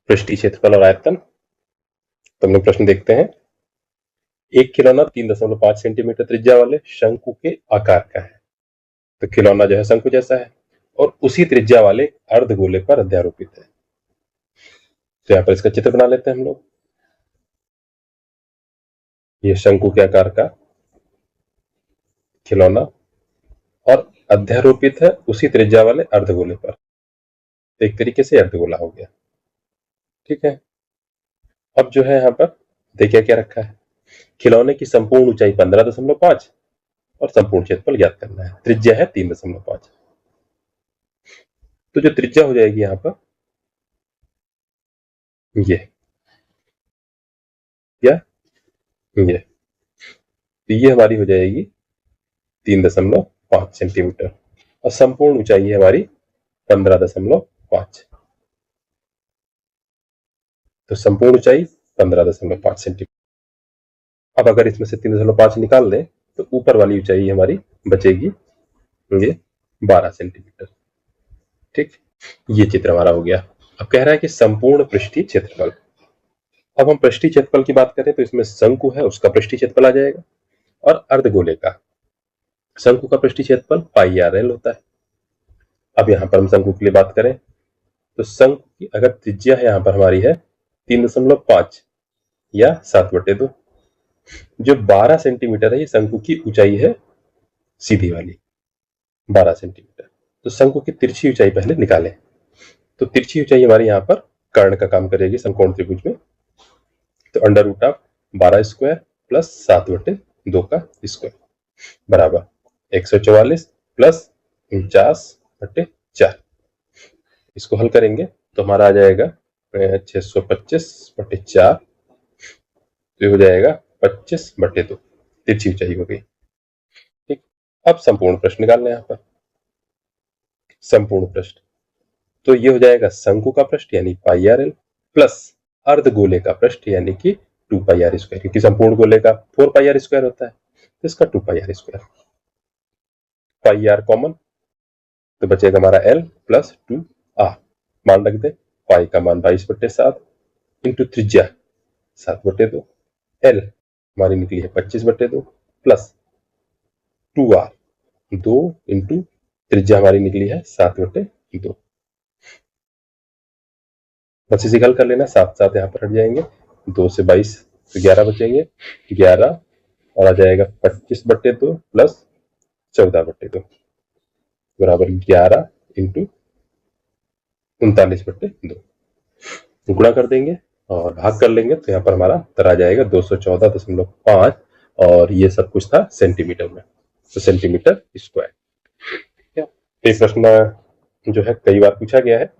पृष्ठीय क्षेत्रफल और आयतन। तो हम लोग प्रश्न देखते हैं। एक खिलौना 3.5 सेंटीमीटर त्रिज्या वाले शंकु के आकार का है। तो खिलौना जो है शंकु जैसा है और उसी त्रिज्या वाले अर्धगोले पर अध्यारोपित है। तो यहाँ पर इसका चित्र बना लेते हैं हम लोग। ये शंकु के आकार का खिलौना और अध्यारोपित है उसी त्रिज्या वाले अर्धगोले पर। तो एक तरीके से अर्धगोला हो गया। ठीक है। अब जो है यहाँ पर देखिए क्या रखा है। खिलौने की संपूर्ण ऊंचाई 15.5 और संपूर्ण क्षेत्रफल ज्ञात करना है। त्रिज्या है 3.5। तो जो त्रिज्या हो जाएगी यहाँ पर ये क्या ये, तो ये हमारी हो जाएगी 3.5 सेंटीमीटर और संपूर्ण ऊंचाई है हमारी 15.5। तो संपूर्ण ऊंचाई 15.5 सेंटीमीटर। अब अगर इसमें से 3.5 निकाल दें तो ऊपर वाली ऊंचाई हमारी बचेगी ये 12 सेंटीमीटर। ठीक, ये चित्र हमारा हो गया। अब कह रहा है कि संपूर्ण पृष्ठीय क्षेत्रफल। अब हम पृष्ठीय क्षेत्रफल की बात करें तो इसमें शंकु है उसका पृष्ठीय क्षेत्रफल आ जाएगा और अर्धगोले का शंकु का पृष्ठीय क्षेत्रफल पाई आर एल होता है। अब यहाँ पर हम शंकु के लिए बात करें तो शंकु की अगर त्रिज्या है यहाँ पर हमारी है 3.5 या 7/2। जो 12 सेंटीमीटर है ये शंकु की ऊंचाई है सीधी वाली 12 सेंटीमीटर। तो शंकु की तिरछी ऊंचाई पहले निकालें। तो तिरछी ऊंचाई हमारी यहाँ पर कर्ण का काम करेगी समकोण त्रिभुज में। तो √12² प्लस 7/2 का स्क्वायर बराबर 144 प्लस 49/4। इसको हल करेंगे तो हमारा आ जाएगा 625/4। तो हो जाएगा 25/2। तिरछी ऊंचाई हो गई। ठीक, अब संपूर्ण प्रश्न निकालना है यहाँ पर। संपूर्ण पृष्ठ तो ये हो जाएगा शंकु का पृष्ठ यानी पाई आर एल प्लस अर्धगोले का पृष्ठ यानी कि 2πr², क्योंकि संपूर्ण गोले का 4πr² होता है तो इसका 2πr²। पाई आर कॉमन तो बचेगा हमारा l प्लस 2r। मान रख दे पाई का मान 22/7 इंटू त्रिज्या 7/2। l हमारी निकली है 25/2 प्लस 2r 2 इंटू त्रिज्या हमारी निकली है 7/2। बस इसी हल कर लेना। 7 यहाँ पर हट जाएंगे 2 से 22 तो 11 बचेंगे 11 और आ जाएगा 25/2 प्लस 14/2 बराबर 11 इंटू 39/2। गुणा कर देंगे और भाग कर लेंगे तो यहाँ पर हमारा उत्तर आ जाएगा 214.5 और ये सब कुछ था सेंटीमीटर में। तो सेंटीमीटर स्क्वायर। ये प्रश्न जो है कई बार पूछा गया है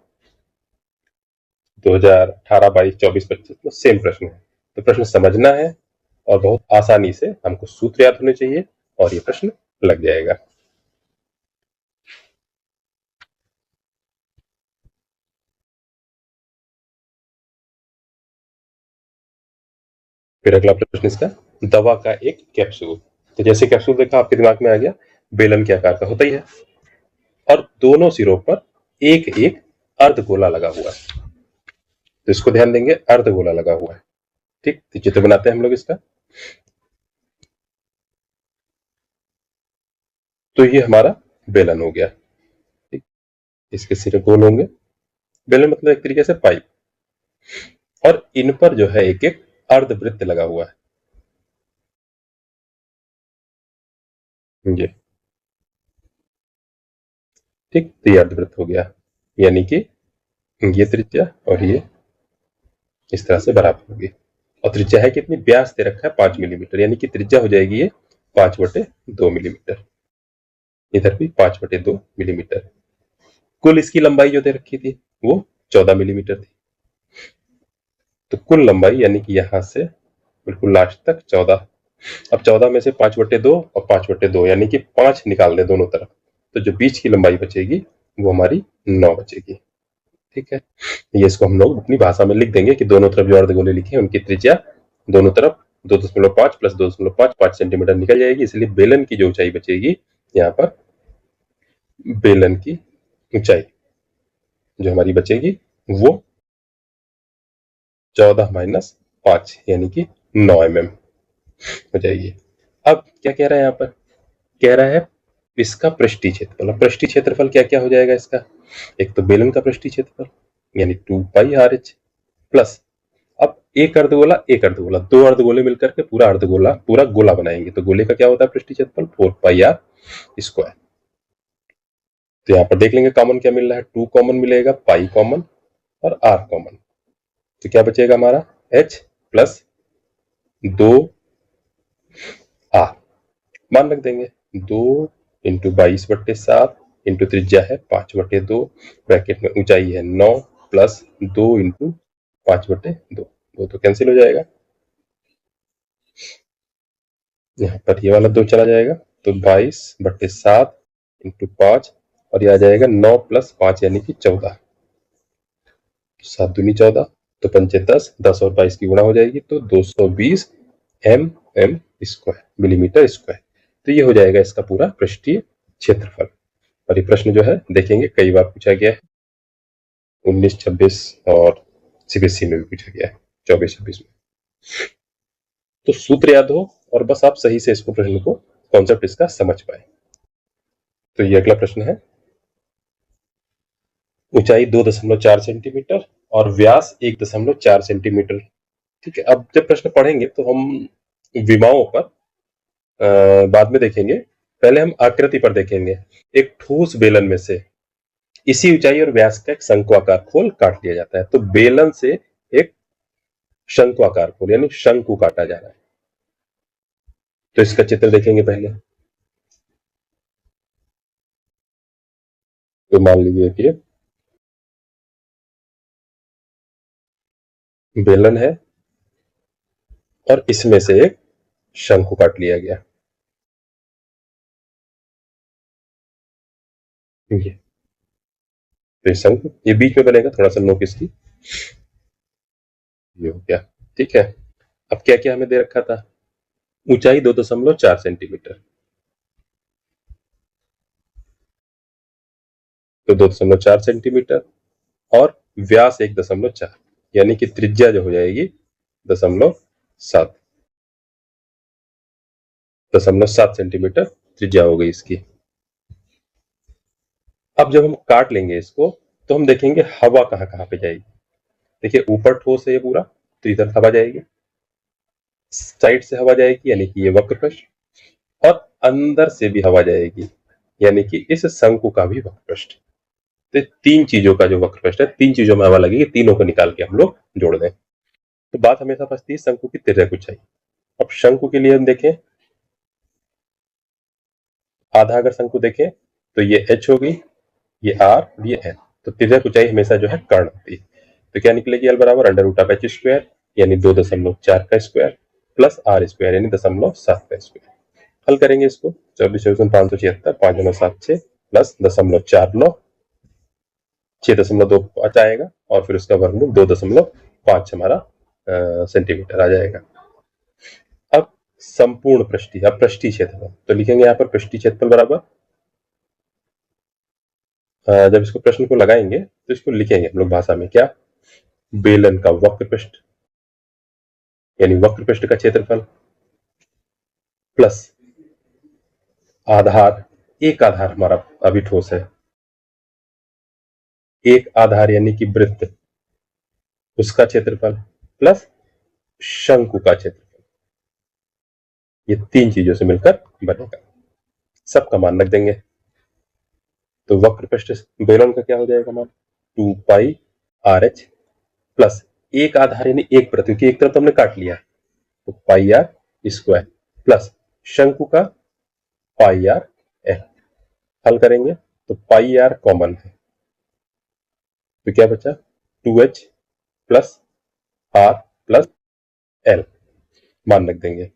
2018, 22, 24, 25 में सेम प्रश्न है। तो प्रश्न समझना है और बहुत आसानी से हमको सूत्र याद होने चाहिए और ये प्रश्न लग जाएगा। फिर अगला प्रश्न इसका, दवा का एक कैप्सूल। तो जैसे कैप्सूल देखा आपके दिमाग में आ गया बेलन के आकार का होता ही है और दोनों सिरों पर एक एक अर्धगोला लगा हुआ है। तो इसको ध्यान देंगे अर्धगोला लगा हुआ है। ठीक, तो चित्र बनाते हैं हम लोग इसका। तो ये हमारा बेलन हो गया। ठीक, इसके सिरे गोल होंगे। बेलन मतलब एक तरीके से पाइप और इन पर जो है एक एक अर्धवृत्त लगा हुआ है। ये ठीक, तो ये अर्धवृत्त हो गया यानी कि ये त्रिज्या और ये इस तरह से बराबर होगी। और त्रिज्या है कितनी, व्यास दे रखा है 5 मिलीमीटर यानी कि त्रिज्या हो जाएगी ये 5/2 मिलीमीटर। इधर भी 5/2 मिलीमीटर। कुल इसकी लंबाई जो दे रखी थी वो 14 मिलीमीटर थी। तो कुल लंबाई यानी कि यहां से बिल्कुल लास्ट तक 14। अब 14 में से 5/2 और 5/2 यानी कि 5 निकाल दें दोनों तरफ तो जो बीच की लंबाई बचेगी वो हमारी 9 बचेगी। ठीक है, ये इसको हम लोग अपनी भाषा में लिख देंगे कि दोनों तरफ जो अर्धगोले लिखे हैं उनकी त्रिज्या दोनों तरफ 2.5 प्लस 2.5 5 सेंटीमीटर निकल जाएगी। इसलिए बेलन की जो ऊंचाई बचेगी यहाँ पर बेलन की ऊंचाई जो हमारी बचेगी वो 14 माइनस 5 यानी कि 9 mm हो जाएगी। अब क्या कह रहा है यहाँ पर, कह रहा है इसका पृष्ठीय क्षेत्रफल। अब पृष्ठीय क्षेत्रफल क्या क्या हो जाएगा इसका, एक तो बेलन का पृष्ठीय क्षेत्रफल यानी 2 पाई आर एच प्लस, अब एक अर्धगोला, दो अर्धगोले मिलकर के पूरा गोला बनाएंगे, तो गोले का क्या होता है पृष्ठीय क्षेत्रफल 4 पाई आर स्क्वायर। तो यहाँ पर देख लेंगे कॉमन क्या मिल रहा है, 2 कॉमन मिलेगा, पाई कॉमन और आर कॉमन, तो क्या बचेगा हमारा h प्लस 2 आर, मान रख देंगे 2 इंटू 22/7 इंटू त्रिज्या है 5/2, ब्रैकेट में ऊंचाई है 9 प्लस 2 इंटू 5/2, वो तो कैंसिल हो जाएगा, यहाँ पर ये वाला 2 चला जाएगा, तो 22/7 इंटू 5 और ये आ जाएगा 9 प्लस 5 यानी कि 14, 7 दूनी 14, तो 5 10, 10 और 22 की गुणा हो जाएगी, तो 220 mm स्क्वायर, मिलीमीटर स्क्वायर। तो ये हो जाएगा इसका पूरा पृष्ठीय क्षेत्रफल। और ये प्रश्न जो है देखेंगे कई बार पूछा गया है, 19, 26 और सीबीएसई में भी पूछा गया है 24, 26 में। तो सूत्र याद हो और बस आप सही से इसको प्रश्न को कॉन्सेप्ट इसका समझ पाए। तो ये अगला प्रश्न है, ऊंचाई 2.4 सेंटीमीटर और व्यास 1.4 सेंटीमीटर। ठीक है, अब जब प्रश्न पढ़ेंगे तो हम विमाओं पर बाद में देखेंगे, पहले हम आकृति पर देखेंगे। एक ठोस बेलन में से इसी ऊंचाई और व्यास का एक शंक्वाकार खोल काट लिया जाता है, तो बेलन से एक शंक्वाकार खोल यानी शंकु काटा जा रहा है, तो इसका चित्र देखेंगे पहले। तो मान लीजिए कि बेलन है और इसमें से एक शंकु काट लिया गया, ये तो शंकु ये बीच में बनेगा, थोड़ा सा नोक इसकी, ये हो गया। ठीक है, अब क्या क्या हमें दे रखा था, ऊंचाई 2.4 सेंटीमीटर, तो 2.4 सेंटीमीटर और व्यास 1.4 यानी कि त्रिज्या जो हो जाएगी 0.7 सेंटीमीटर त्रिज्या हो गई इसकी। अब जब हम काट लेंगे इसको तो हम देखेंगे हवा कहां कहां पे जाएगी। देखिए ऊपर ठोस है ये पूरा, तो इधर हवा जाएगी, साइड से हवा जाएगी यानी कि ये वक्र पृष्ठ, और अंदर से भी हवा जाएगी यानी कि इस शंकु का भी वक्र पृष्ठ। तो तीन चीजों का जो वक्र पृष्ठ है, तीन चीजों में हवा लगेगी, तीनों को निकाल के हम लोग जोड़ दें। तो बात हमेशा फंसती है शंकु की तिर्यक ऊंचाई। अब शंकु के लिए हम देखें, आधा अगर शंकु देखें तो ये h होगी, ये r और ये n, तो तिर्यक ऊंचाई हमेशा जो है कर्ण होती है। तो क्या निकलेगी, l बराबर √h² यानी 2.4 का स्क्वायर प्लस r स्क्वायर यानी 0.7 का स्क्वायर। हल करेंगे इसको, 24/576, 5 9 7 6 प्लस 0.49, 6.25 आएगा और फिर उसका वर्गमूल 2.5 हमारा सेंटीमीटर आ जाएगा। अब संपूर्ण पृष्ठीय, अब पृष्ठीय क्षेत्रफल तो लिखेंगे यहाँ पर पृष्ठीय क्षेत्रफल बराबर, जब इसको प्रश्न को लगाएंगे तो इसको लिखेंगे हम लोग भाषा में क्या, बेलन का वक्र पृष्ठ यानी वक्र पृष्ठ का क्षेत्रफल प्लस आधार, एक आधार हमारा अभी ठोस है, एक आधार यानी कि वृत्त उसका क्षेत्रफल प्लस शंकु का क्षेत्रफल, ये तीन चीजों से मिलकर बनेगा। सबका मान रख देंगे, तो वक्र पृष्ठ बेलन का क्या हो जाएगा मान 2 पाई आर एच प्लस एक आधार यानी एक वृत्त, क्योंकि एक तरफ तो हमने काट लिया तो पाई आर स्क्वायर प्लस शंकु का पाई आर एल। हल करेंगे तो पाई आर कॉमन है, तो क्या बचा 2h plus are plus L, मान रख देंगे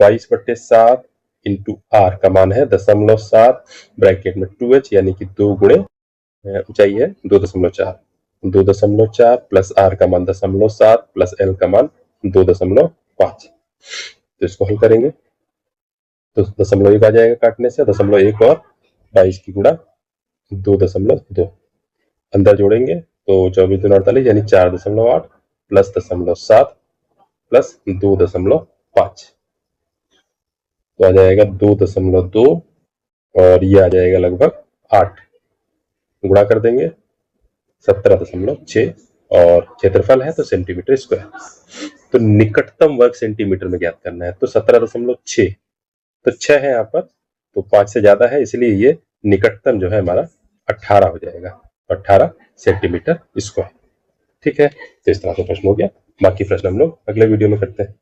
22/7 इंटू आर का मान है 0.7, ब्रैकेट में 2h यानी कि 2 गुणे ऊंचाई है 2.4, 2.4 प्लस आर का मान 0.7 प्लस एल का मान 2.5। तो इसको हल करेंगे तो 0.1 आ जाएगा काटने से, 0.1 और 22 की गुणा 2.2, अंदर जोड़ेंगे तो 24 दूनी 48 यानी 4.8 प्लस 0.7 प्लस 2.5, तो आ जाएगा 2.2 और ये आ जाएगा लगभग 8, गुणा कर देंगे 17.6 और क्षेत्रफल है तो सेंटीमीटर स्क्वायर। तो निकटतम वर्ग सेंटीमीटर में ज्ञात करना है, तो 17.6, तो 6 है यहाँ पर, तो 5 से ज्यादा है, इसलिए ये निकटतम जो है हमारा 18 हो जाएगा, 18 सेंटीमीटर स्क्वायर। ठीक है, तो इस तरह से प्रश्न हो गया। बाकी प्रश्न हम लोग अगले वीडियो में करते हैं।